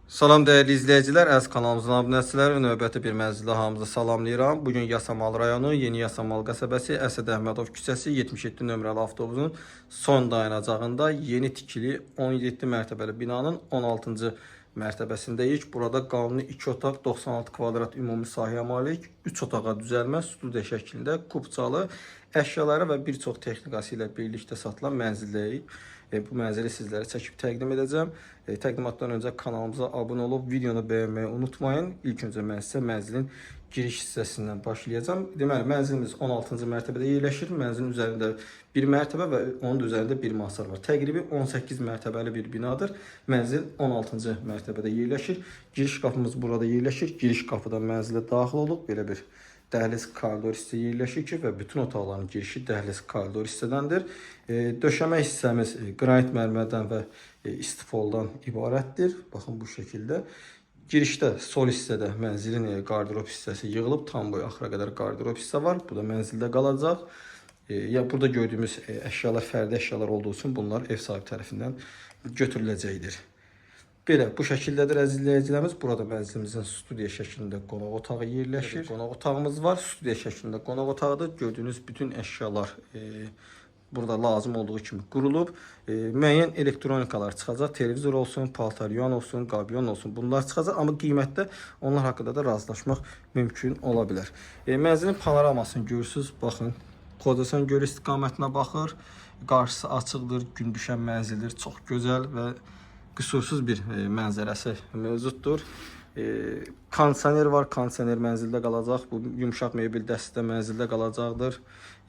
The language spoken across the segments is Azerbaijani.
Salam dəyərli izləyicilər, əziz kanalımızın abunəçiləri, növbəti bir mənzildə hamınızı salamlayıram. Bugün Yasamal rayonu, Yeni Yasamal qəsəbəsi, Əsəd Əhmədov küçəsi 77 nömrəli avtobusun son dayanacağında yeni tikili 17 mərtəbəli binanın 16-cı mərtəbəsindəyik. Burada qanuni 2 otaq, 96 kvadrat ümumi sahəyə malik, 3 otağa düzəlmə, studiya şəklində kubcalı əşyaları və bir çox texnikası ilə birlikdə satılan mənzildəyik. Bu mənzili sizlərə çəkib təqdim edəcəm. Təqdimatdan öncə kanalımıza abunə olub videonu bəyənməyi unutmayın. İlk öncə mən sizə mənzilin giriş hissəsindən başlayacağım. Deməli, mənzilimiz 16-cı mərtəbədə yerləşir. Mənzilin üzərində bir mərtəbə və onun üzərində bir mahsar var. Təqribi 18 mərtəbəli bir binadır. Mənzil 16-cı mərtəbədə yerləşir. Giriş qapımız burada yerləşir. Giriş qapıdan mənzilə daxil oluq. Belə bir dəhliz koridor hissə yerləşir ki və bütün otaqların girişi dəhliz koridor hissədəndir. Döşəmə hissəmiz qranit mərmərdən və istifoldan ibarətdir. Baxın bu şəkildə. Girişdə sol hissədə mənzilin qardırob hissəsi yığılıb. Tam boyu axıra qədər qardırob hissə var. Bu da mənzildə qalacaq. Burada gördüyümüz əşyalar fərdi əşyalar olduğu üçün bunlar ev sahibi tərəfindən götürüləcəkdir. Belə, bu şəkildədir əziz izləyicilərimiz. Burada mənzilimizin studiya şəklində qonaq otağı yerləşir. Qonaq otağımız var. Studiya şəklində qonaq otağıdır. Gördüyünüz bütün əşyalar burada lazım olduğu kimi qurulub. Müəyyən elektronikalar çıxacaq. Televizor olsun, paltaryon olsun, qabyon olsun. Bunlar çıxacaq. Amma qiymətdə onlar haqqında da razılaşmaq mümkün ola bilər. Mənzilin panoramasını görürsünüz. Baxın, Xocasan Gölü istiqamətinə baxır. Qarşısı açıqdır. Gün düşən mənzildir. Çox gözəl və qüsursuz bir mənzərəsi mövcuddur. Kondisioner var, kondisioner mənzildə qalacaq. Bu yumşaq mebel dəstə mənzildə qalacaqdır.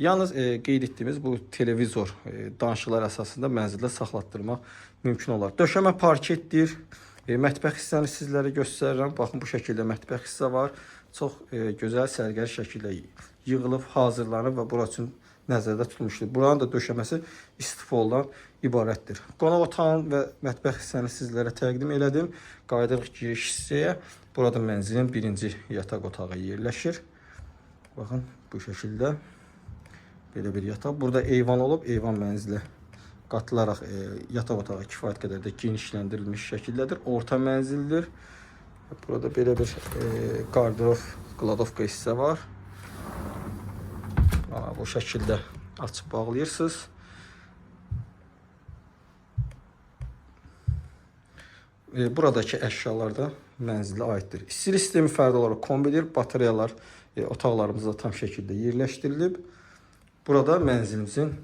Yalnız qeyd etdiyimiz bu televizor danışıqlar əsasında mənzildə saxlatdırmaq mümkün olar. Döşəmə parketdir. Mətbəx hissəni sizlərə göstərirəm. Baxın, bu şəkildə mətbəx hissə var. Çox gözəl, sərgəli şəkildə yığılıb, hazırlanıb və bura üçün nəzərdə tutulmuşdur. Buranın da döşəməsi istifoldan ibarətdir. Qonaq otağın və mətbəx hissəni sizlərə təqdim elədim. Qayıdırıq giriş hissəyə. Burada mənzilin birinci yataq otağı yerləşir. Baxın, bu şəkildə belə bir yataq. Burada eyvan olub, eyvan mənzili qatılaraq yataq otağı kifayət qədər də genişləndirilmiş şəkildədir. Orta mənzildir. Burada belə bir qardırob, qladovka hissə var. Bu şəkildə açıb bağlayırsınız. Buradakı əşyalar da mənzilə aiddir. İstilik sistemi fərdi olaraq kombidir. Batareyalar otaqlarımızda tam şəkildə yerləşdirilib. Burada mənzilimizin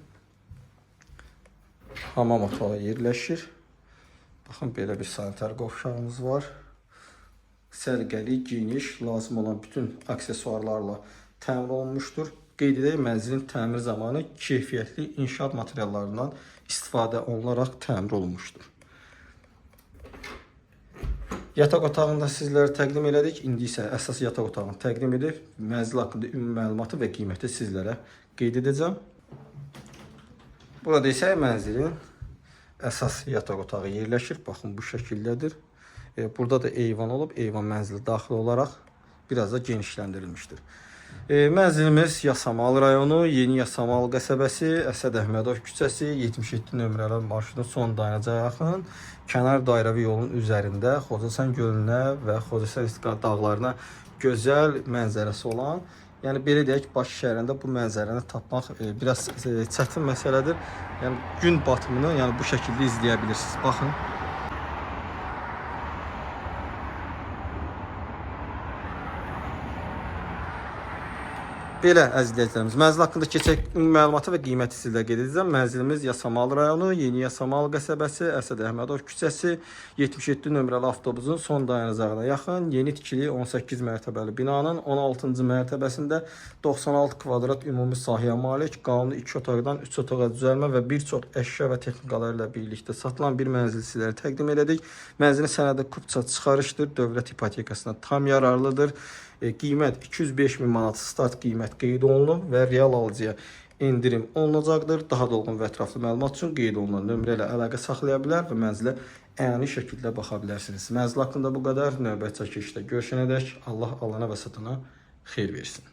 hamam otağı yerləşir. Baxın, belə bir sanitar qovşağımız var. Sərgəli, geniş, lazım olan bütün aksesuarlarla təmin olunmuşdur. Qeyd edək, mənzilin təmir zamanı keyfiyyətli inşaat materiallarından istifadə olunaraq təmir olunmuşdur. Yataq otağında sizlərə təqdim elədik. İndi isə əsas yataq otağını təqdim edib, mənzil haqqında ümumi məlumatı və qiyməti sizlərə qeyd edəcəm. Burada isə mənzilin əsas yataq otağı yerləşir. Baxın, bu şəkildədir. Burada da eyvan olub, eyvan mənzili daxil olaraq biraz da genişləndirilmişdir. Mənzilimiz Yasamal rayonu, Yeni Yasamal qəsəbəsi, Əsəd Əhmədov küçəsi, 77 nömrəli marşrutun son dayanacağına yaxın, kənar dairəvi yolun üzərində Xocasan gölünə və Xocasan istiqamət dağlarına gözəl mənzərəsi olan, yəni belə deyək, Bakı şəhərində bu mənzərəni tapmaq biraz çətin məsələdir. Yəni gün batımını bu şəkildə izləyə bilirsiniz. Baxın. Belə əziz izləyicilərimiz, mənzil haqqında keçək məlumatı və qiyməti sizlə qeyd edəcəm. Mənzilimiz Yasamal rayonu, Yeni Yasamal qəsəbəsi, Əsəd Əhmədov küçəsi, 77 nömrəli avtobusun son dayanacağına yaxın, yeni tikili 18 mərtəbəli binanın 16-cı mərtəbəsində 96 kvadrat ümumi sahəyə malik, qanuni 2 otaqdan 3 otağa düzəlmə və bir çox əşya və texnikalar ilə birlikdə satılan bir mənzil sizlərə təqdim elədik. Mənzilin sənədi kupça çıxarışdır, dövlət ipotekasına tam yararlıdır. Qiymət 205 min manat start qiymət qeyd olunub və real alıcıya endirim olunacaqdır. Daha dolğun və ətraflı məlumat üçün qeyd olunan nömrə ilə əlaqə saxlaya bilər və mənzilə əyani şəkildə baxa bilərsiniz. Mənzil haqqında bu qədər. Növbəti çəkilişdə görüşənədək Allah alana və satana xeyir versin.